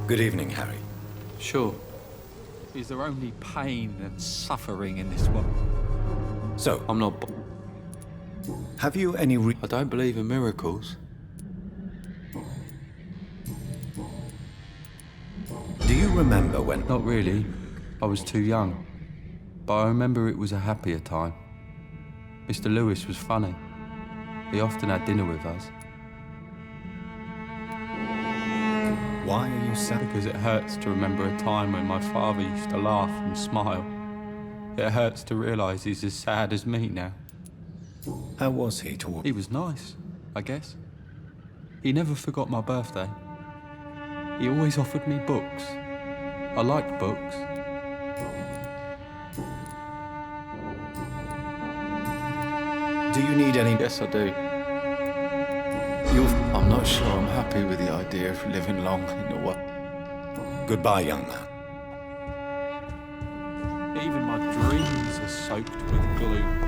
Good evening, Harry. Sure. Is there only pain and suffering in this world? So, I'm not... have you any I don't believe in miracles. Do you remember when... Not really. I was too young. But I remember it was a happier time. Mr. Lewis was funny. He often had dinner with us. Why are you sad? Because it hurts to remember a time when my father used to laugh and smile. It hurts to realise he's as sad as me now. How was he toward... He was nice, I guess. He never forgot my birthday. He always offered me books. I liked books. Do you need any... Yes, I do. I'm not sure I'm happy with the idea of living long in a way. Goodbye, young man. Even my dreams are soaked with gloom.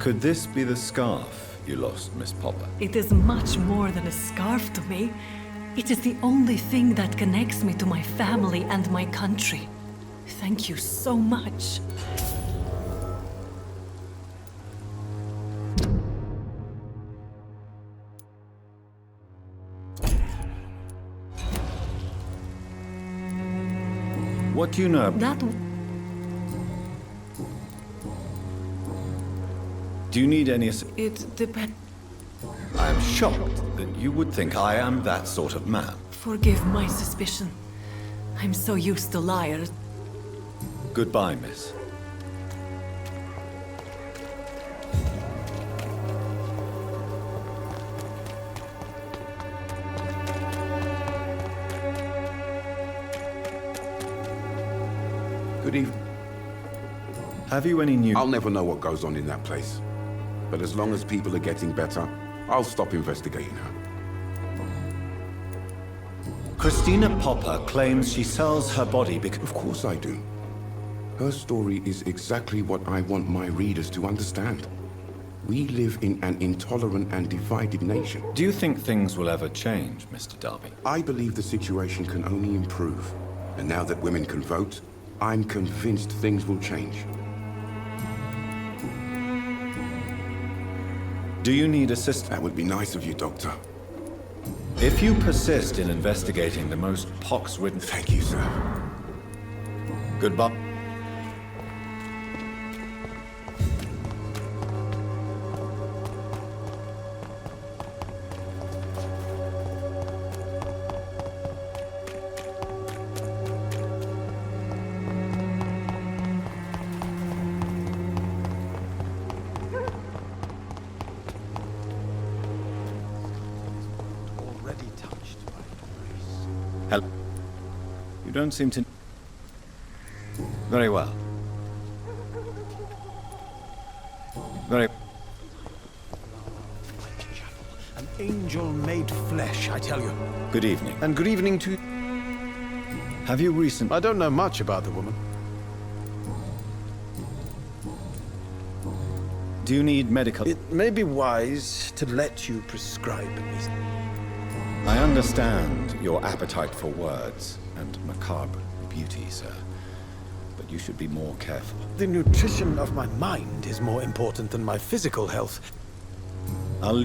Could this be the scarf you lost, Miss Popper? It is much more than a scarf to me. It is the only thing that connects me to my family and my country. Thank you so much. What do you know? Do you need any... It depends. I am shocked that you would think I am that sort of man. Forgive my suspicion. I'm so used to liars. Goodbye, miss. Good evening. Have you any new... I'll never know what goes on in that place. But as long as people are getting better, I'll stop investigating her. Christina Popper claims she sells her body because... Of course I do. Her story is exactly what I want my readers to understand. We live in an intolerant and divided nation. Do you think things will ever change, Mr. Darby? I believe the situation can only improve. And now that women can vote, I'm convinced things will change. Do you need assistance? That would be nice of you, Doctor. If you persist in investigating the most pox-ridden... Thank you, sir. Goodbye. Hello. You don't seem to... Very well. Very... An angel made flesh, I tell you. Good evening. And good evening to... Have you recently... I don't know much about the woman. Do you need medical... It may be wise to let you prescribe me. I understand your appetite for words and macabre beauty, sir. But you should be more careful. The nutrition of my mind is more important than my physical health. I'll...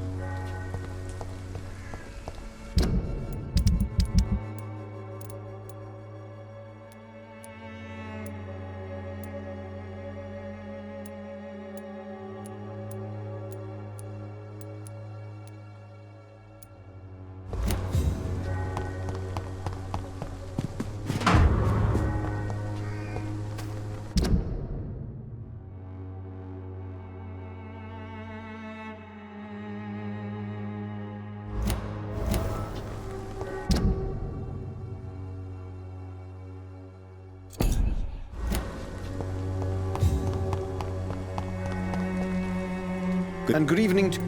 And good evening to...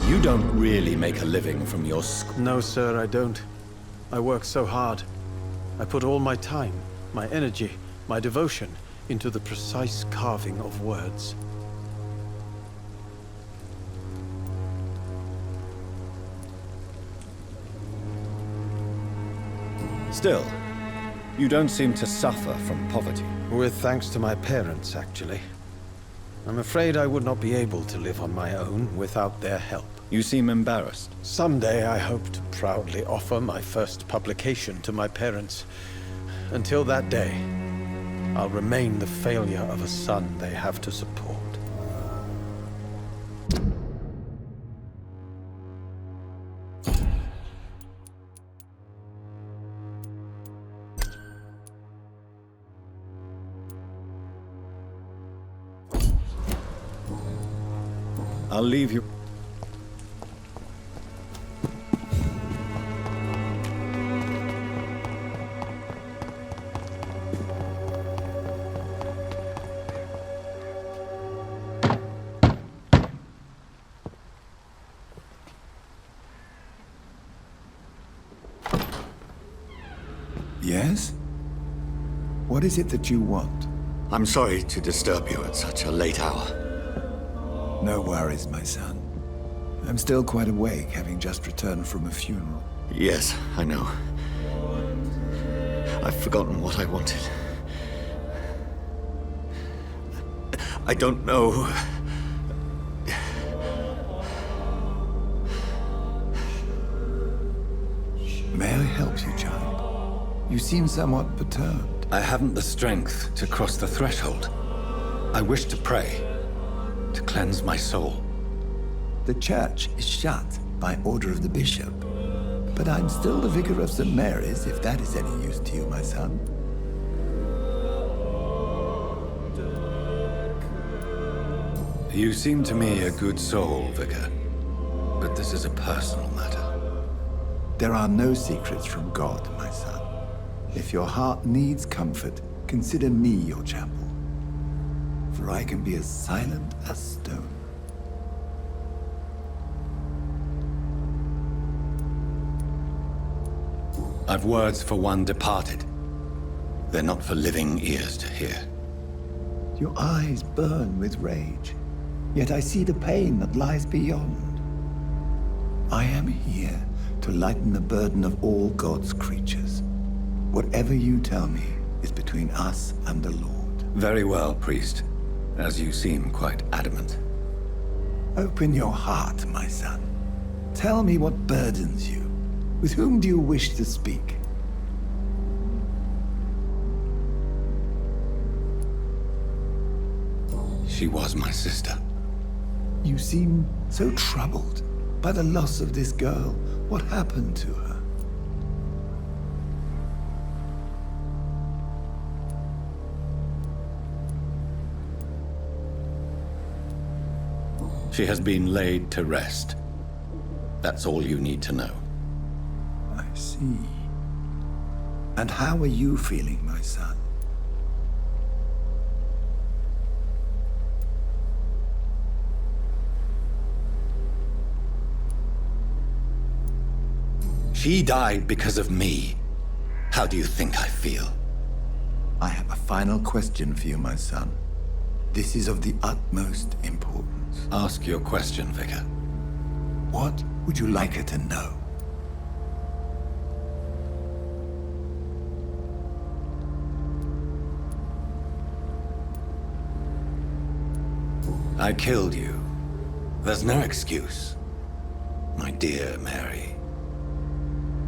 You don't really make a living from your No, sir, I don't. I work so hard. I put all my time, my energy, my devotion into the precise carving of words. Still, you don't seem to suffer from poverty. With thanks to my parents, actually. I'm afraid I would not be able to live on my own without their help. You seem embarrassed. Someday I hope to proudly offer my first publication to my parents. Until that day, I'll remain the failure of a son they have to support. I'll leave you. Yes? What is it that you want? I'm sorry to disturb you at such a late hour. No worries, my son. I'm still quite awake, having just returned from a funeral. Yes, I know. I've forgotten what I wanted. I don't know. May I help you, child? You seem somewhat perturbed. I haven't the strength to cross the threshold. I wish to pray, to cleanse my soul. The church is shut by order of the bishop. But I'm still the vicar of St. Mary's, if that is any use to you, my son. You seem to me a good soul, Vicar. But this is a personal matter. There are no secrets from God, my son. If your heart needs comfort, consider me your chapel. For I can be as silent as stone. I've words for one departed. They're not for living ears to hear. Your eyes burn with rage, yet I see the pain that lies beyond. I am here to lighten the burden of all God's creatures. Whatever you tell me is between us and the Lord. Very well, priest, as you seem quite adamant. Open your heart, my son. Tell me what burdens you. With whom do you wish to speak? She was my sister. You seem so troubled by the loss of this girl. What happened to her? She has been laid to rest. That's all you need to know. I see. And how are you feeling, my son? She died because of me. How do you think I feel? I have a final question for you, my son. This is of the utmost importance. Ask your question, Vicar. What would you like her to know? I killed you. There's no excuse. My dear Mary,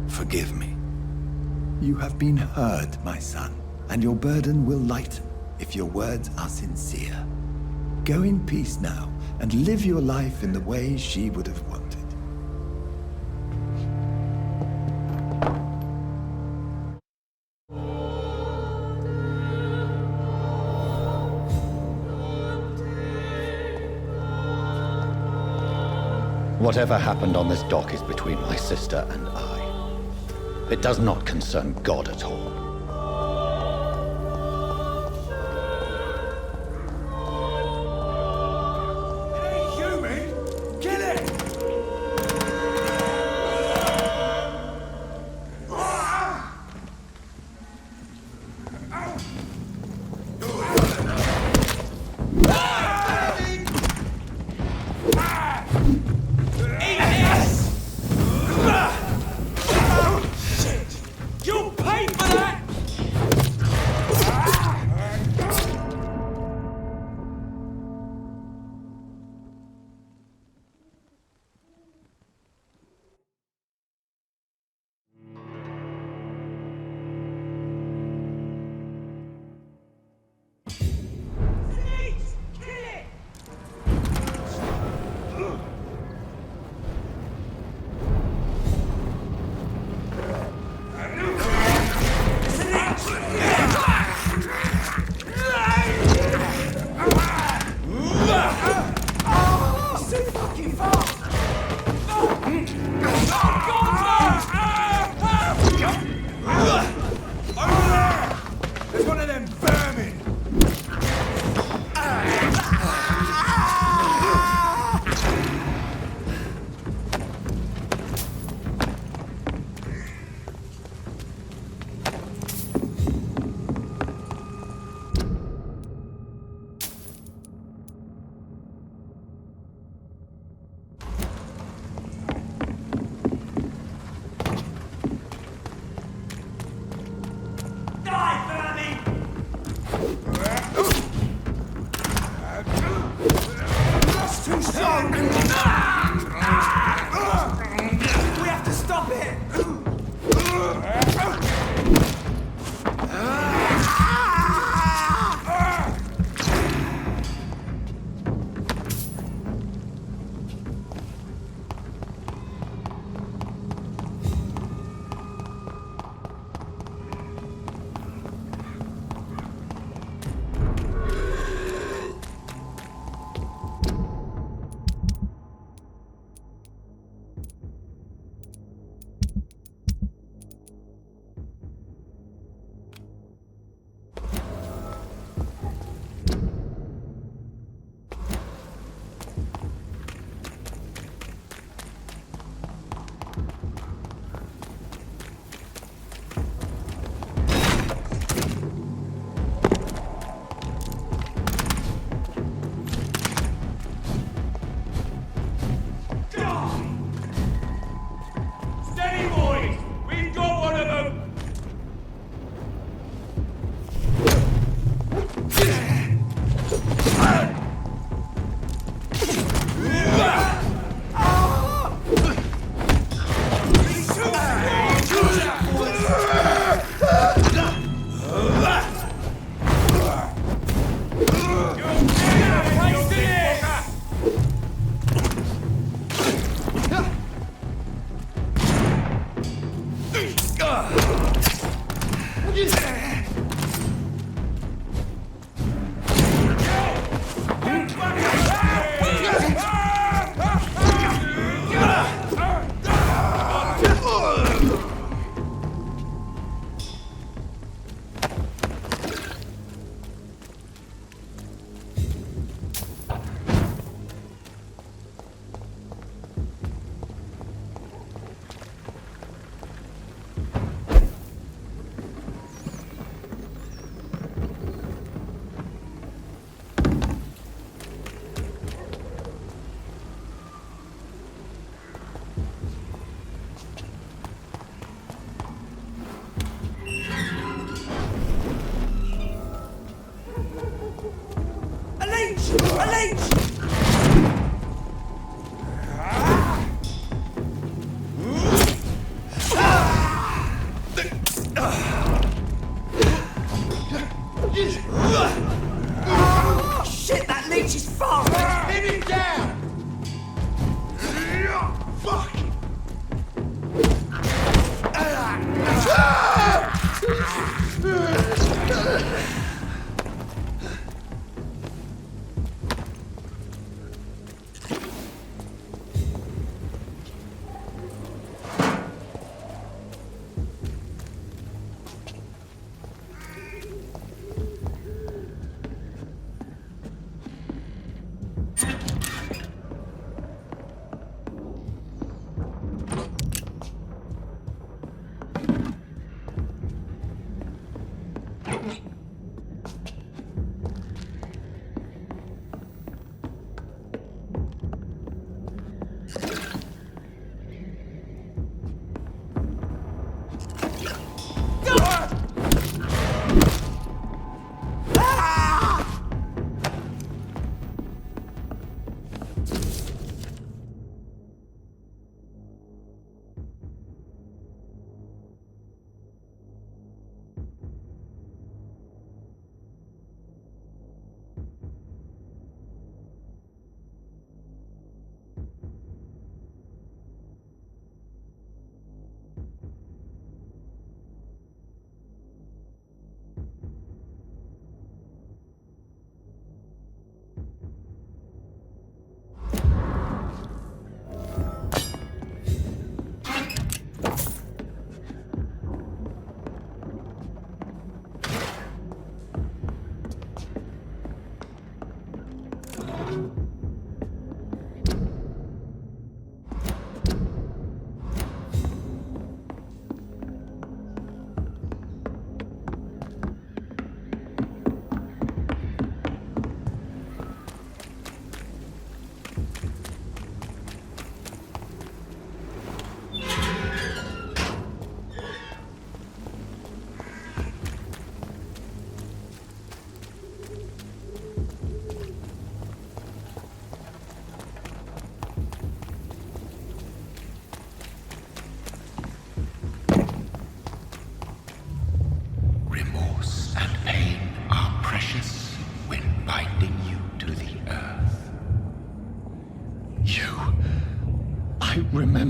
forgive me. You have been heard, my son, and your burden will lighten if your words are sincere. Go in peace now and live your life in the way she would have wanted. Whatever happened on this dock is between my sister and I. It does not concern God at all. Shit, that leech is fast! Pin him down! Fuck!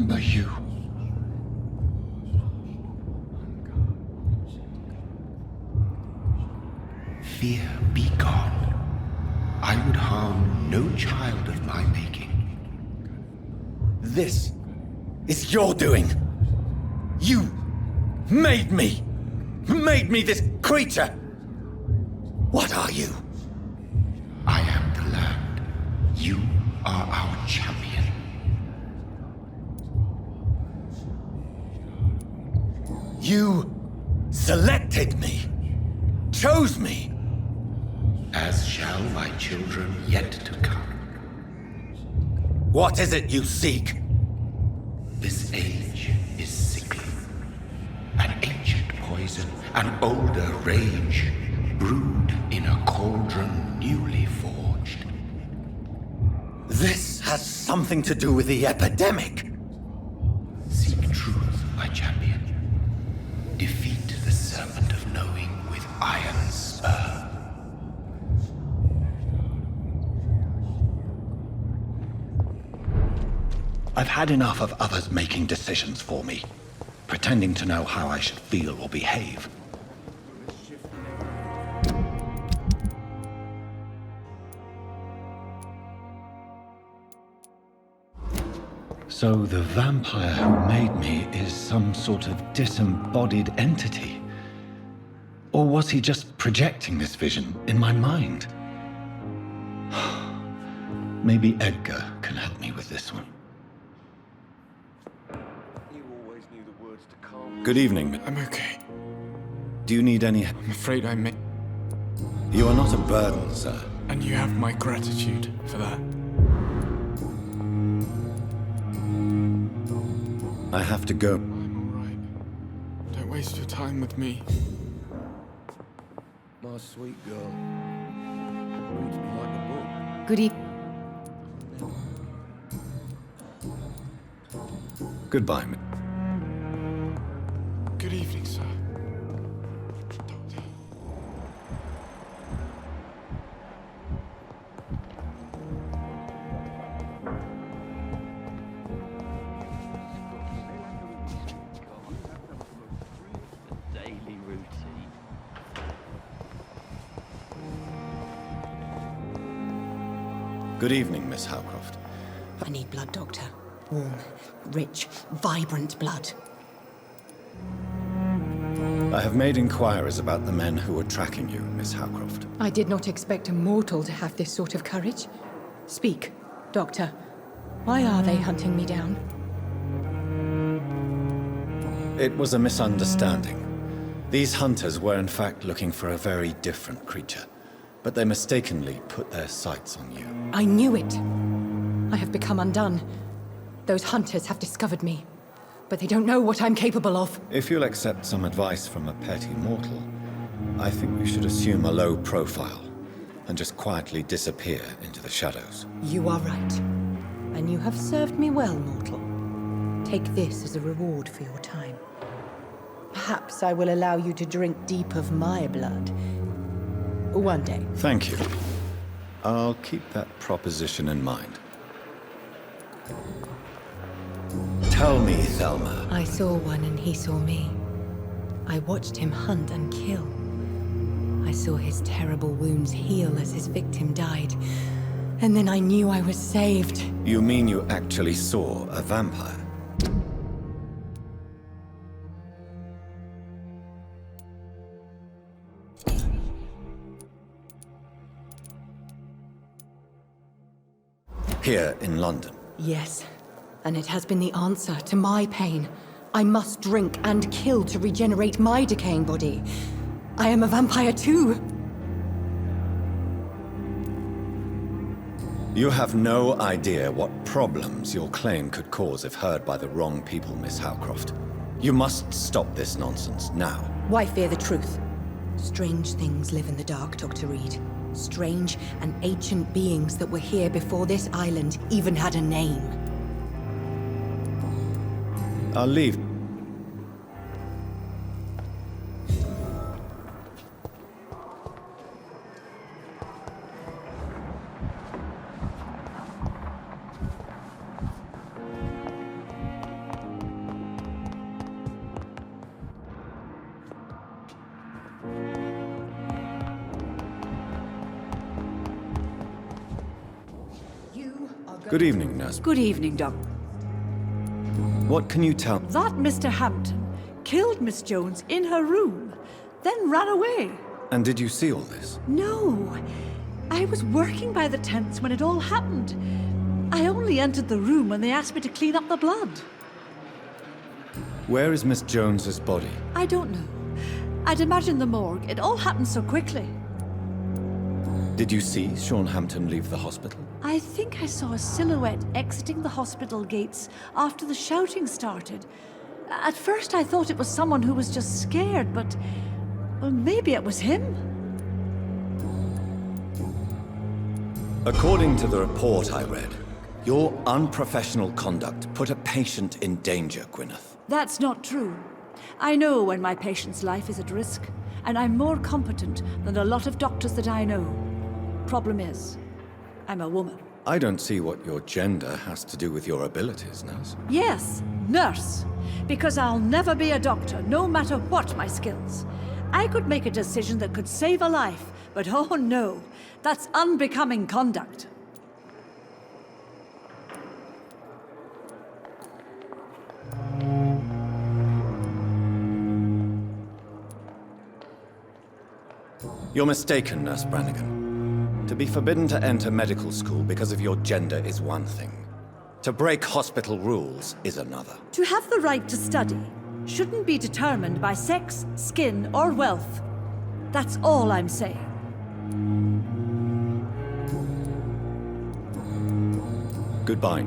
remember you. Fear be gone. I would harm no child of my making. This is your doing. You made me. Made me this creature. What are you? I am the land. You are our champion. You selected me. Chose me. As shall my children yet to come. What is it you seek? This age is sickly. An ancient poison, an older rage, brewed in a cauldron newly forged. This has something to do with the epidemic. Seek truth, my champion. Defeat the serpent of knowing with iron spur. I've had enough of others making decisions for me, pretending to know how I should feel or behave. So the vampire who made me is some sort of disembodied entity? Or was he just projecting this vision in my mind? Maybe Edgar can help me with this one. Good evening. I'm okay. Do you need any... I'm afraid I may... You are not a burden, sir. And you have my gratitude for that. I have to go. I'm alright. Don't waste your time with me. My sweet girl. Reads me like a book. Good evening. Goodbye. Good evening, sir. Doctor. Daily routine. Good evening, Miss Howcroft. I need blood, Doctor. Warm, rich, vibrant blood. I have made inquiries about the men who were tracking you, Miss Howcroft. I did not expect a mortal to have this sort of courage. Speak, Doctor. Why are they hunting me down? It was a misunderstanding. These hunters were in fact looking for a very different creature, but they mistakenly put their sights on you. I knew it. I have become undone. Those hunters have discovered me, but they don't know what I'm capable of. If you'll accept some advice from a petty mortal, I think you should assume a low profile and just quietly disappear into the shadows. You are right. And you have served me well, mortal. Take this as a reward for your time. Perhaps I will allow you to drink deep of my blood. One day. Thank you. I'll keep that proposition in mind. Tell me, Thelma. I saw one and he saw me. I watched him hunt and kill. I saw his terrible wounds heal as his victim died. And then I knew I was saved. You mean you actually saw a vampire? Here in London? Yes. And it has been the answer to my pain. I must drink and kill to regenerate my decaying body. I am a vampire too. You have no idea what problems your claim could cause if heard by the wrong people, Miss Howcroft. You must stop this nonsense now. Why fear the truth? Strange things live in the dark, Dr. Reed. Strange and ancient beings that were here before this island even had a name. I'll leave. Good evening, Nurse. Good evening, Doc. What can you tell? That Mr. Hampton killed Miss Jones in her room, then ran away. And did you see all this? No. I was working by the tents when it all happened. I only entered the room when they asked me to clean up the blood. Where is Miss Jones's body? I don't know. I'd imagine the morgue. It all happened so quickly. Did you see Sean Hampton leave the hospital? I think I saw a silhouette exiting the hospital gates after the shouting started. At first I thought it was someone who was just scared, but... well, maybe it was him. According to the report I read, your unprofessional conduct put a patient in danger, Gwyneth. That's not true. I know when my patient's life is at risk, and I'm more competent than a lot of doctors that I know. Problem is, I'm a woman. I don't see what your gender has to do with your abilities, Nurse. Yes, nurse. Because I'll never be a doctor, no matter what my skills. I could make a decision that could save a life, but oh no, that's unbecoming conduct. You're mistaken, Nurse Brannigan. To be forbidden to enter medical school because of your gender is one thing. To break hospital rules is another. To have the right to study shouldn't be determined by sex, skin, or wealth. That's all I'm saying. Goodbye.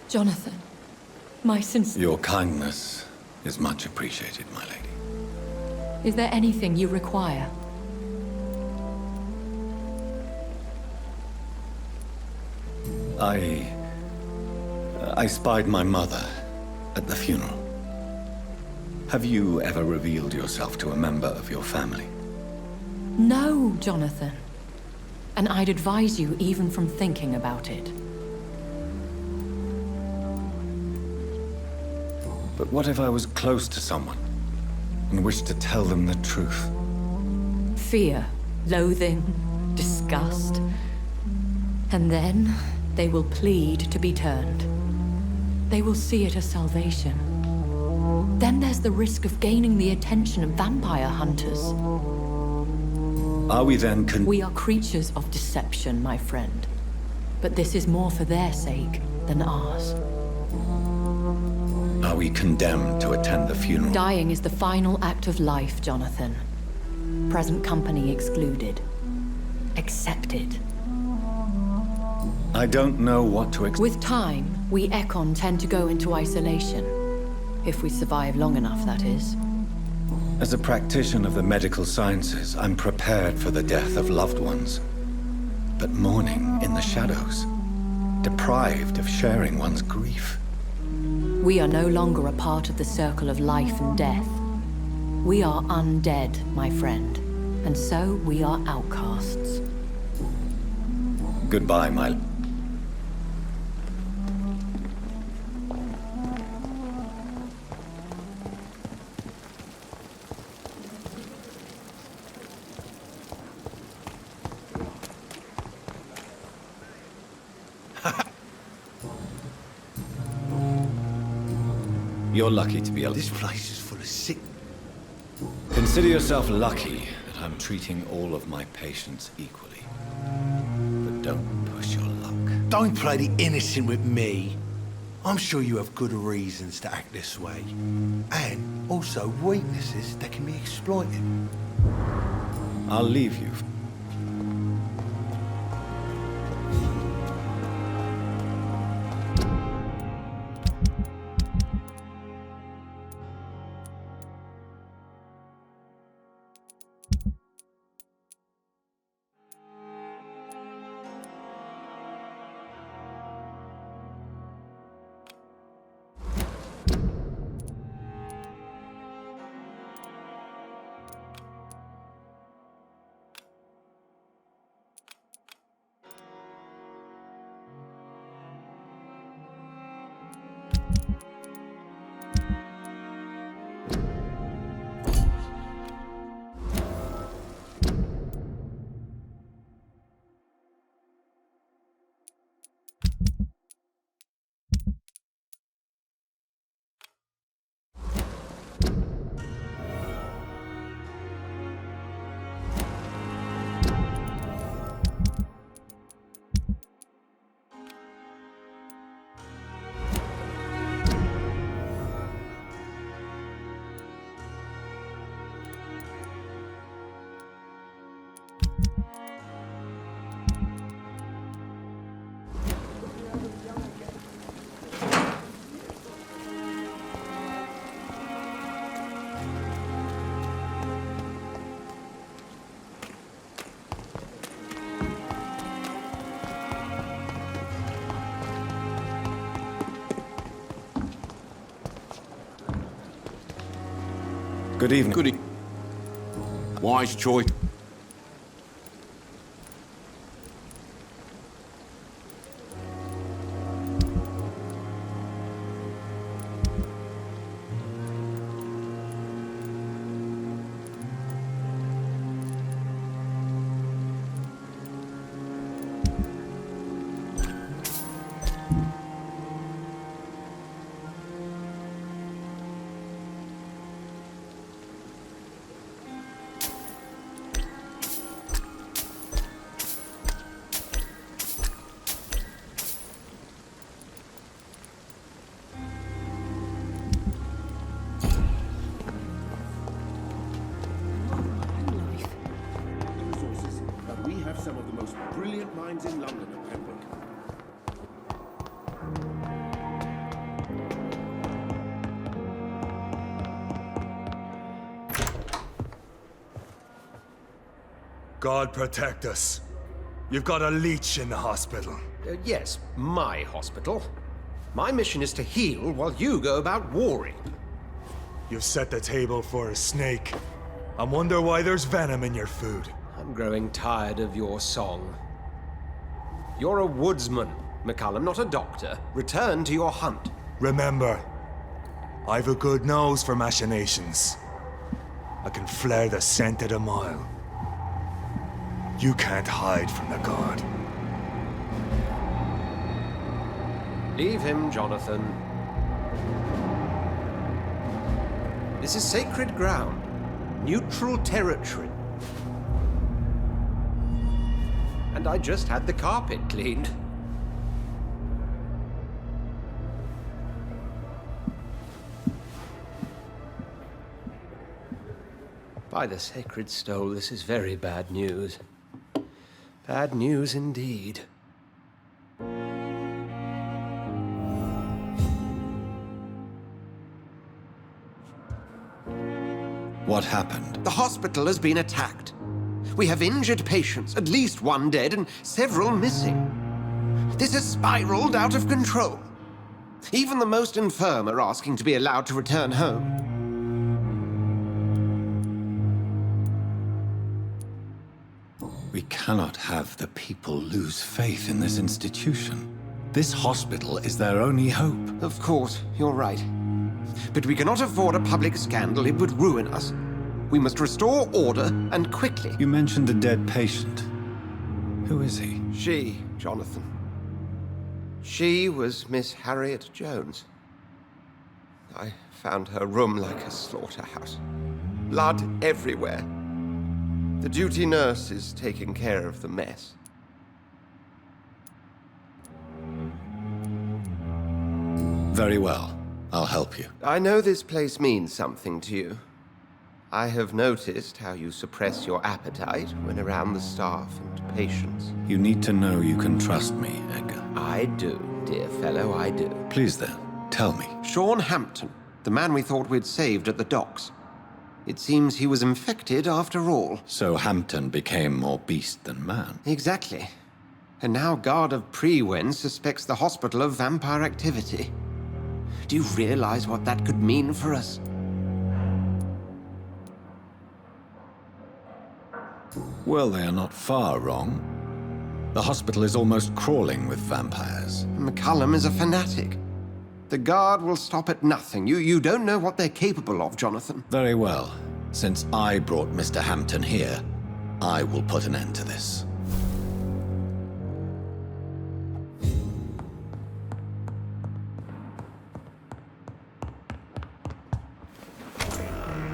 Jonathan, my sincere... Your kindness is much appreciated, my lady. Is there anything you require? I spied my mother at the funeral. Have you ever revealed yourself to a member of your family? No, Jonathan. And I'd advise you even from thinking about it. But what if I was close to someone and wished to tell them the truth? Fear, loathing, disgust. And then they will plead to be turned. They will see it as salvation. Then there's the risk of gaining the attention of vampire hunters. Are we then We are creatures of deception, my friend. But this is more for their sake than ours. Are we condemned to attend the funeral? Dying is the final act of life, Jonathan. Present company excluded. Accepted. I don't know what to expect. With time, we Ekon tend to go into isolation. If we survive long enough, that is. As a practitioner of the medical sciences, I'm prepared for the death of loved ones. But mourning in the shadows, deprived of sharing one's grief. We are no longer a part of the circle of life and death. We are undead, my friend. And so we are outcasts. Goodbye, my... You're lucky to be alive. This place is full of sick... Consider yourself lucky that I'm treating all of my patients equally. But don't push your luck. Don't play the innocent with me. I'm sure you have good reasons to act this way. And also weaknesses that can be exploited. I'll leave you. Good evening. Good wise choice. Some of the most brilliant minds in London at Pembroke. God protect us. You've got a leech in the hospital. Yes, my hospital. My mission is to heal while you go about warring. You've set the table for a snake. I wonder why there's venom in your food. I'm growing tired of your song. You're a woodsman, McCallum, not a doctor. Return to your hunt. Remember, I've a good nose for machinations. I can flare the scent at a mile. You can't hide from the guard. Leave him, Jonathan. This is sacred ground. Neutral territory. And I just had the carpet cleaned. By the sacred stole, this is very bad news. Bad news indeed. What happened? The hospital has been attacked. We have injured patients, at least one dead and several missing. This has spiraled out of control. Even the most infirm are asking to be allowed to return home. We cannot have the people lose faith in this institution. This hospital is their only hope. Of course, you're right. But we cannot afford a public scandal. It would ruin us. We must restore order, and quickly. You mentioned a dead patient. Who is he? She, Jonathan. She was Miss Harriet Jones. I found her room like a slaughterhouse. Blood everywhere. The duty nurse is taking care of the mess. Very well. I'll help you. I know this place means something to you. I have noticed how you suppress your appetite when around the staff and patients. You need to know you can trust me, Edgar. I do, dear fellow, I do. Please then, tell me. Sean Hampton, the man we thought we'd saved at the docks. It seems he was infected after all. So Hampton became more beast than man. Exactly. And now Guard of Prewen suspects the hospital of vampire activity. Do you realize what that could mean for us? Well, they are not far wrong. The hospital is almost crawling with vampires. McCallum is a fanatic. The Guard will stop at nothing. You don't know what they're capable of, Jonathan. Very well. Since I brought Mr. Hampton here, I will put an end to this.